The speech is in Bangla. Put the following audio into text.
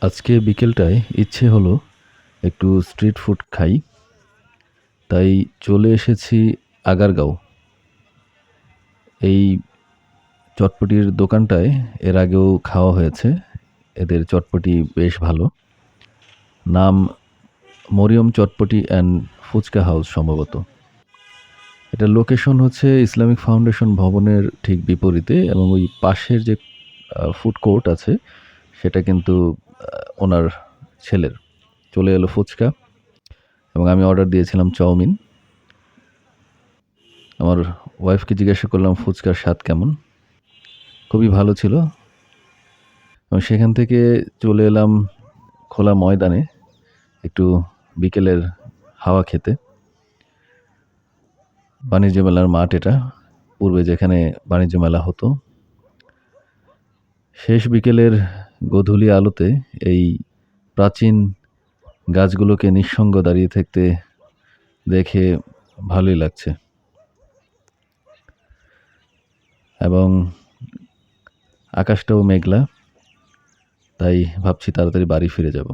আজকে বিকেলটায় ইচ্ছে হলো একটু স্ট্রিট ফুড খাই, তাই চলে এসেছি আগারগাঁও। এই চটপটির দোকানটায় এর আগেও খাওয়া হয়েছে। এদের চটপটি বেশ ভালো। নাম মরিয়ম চটপটি অ্যান্ড ফুচকা হাউস সম্ভবত। এটার লোকেশন হচ্ছে ইসলামিক ফাউন্ডেশন ভবনের ঠিক বিপরীতে এবং ওই পাশের যে ফুড কোর্ট আছে সেটা কিন্তু ওনার ছেলের। চলে এলো ফুচকা এবং আমি অর্ডার দিয়েছিলাম চাউমিন। আমার ওয়াইফকে জিজ্ঞাসা করলাম ফুচকার স্বাদ কেমন? খুবই ভালো ছিল এবং সেখান থেকে চলে এলাম খোলা ময়দানে একটু বিকেলের হাওয়া খেতে। বাণিজ্য মেলার মাঠ এটা। পূর্বে যেখানে বাণিজ্য মেলা হতো। শেষ বিকেলের গোধূলি আলোতে এই প্রাচীন গাছগুলোকে নিঃসঙ্গ দাঁড়িয়ে থাকতে দেখে ভালোই লাগছে এবং আকাশটাও মেঘলা। তাই ভাবছি তাড়াতাড়ি বাড়ি ফিরে যাব।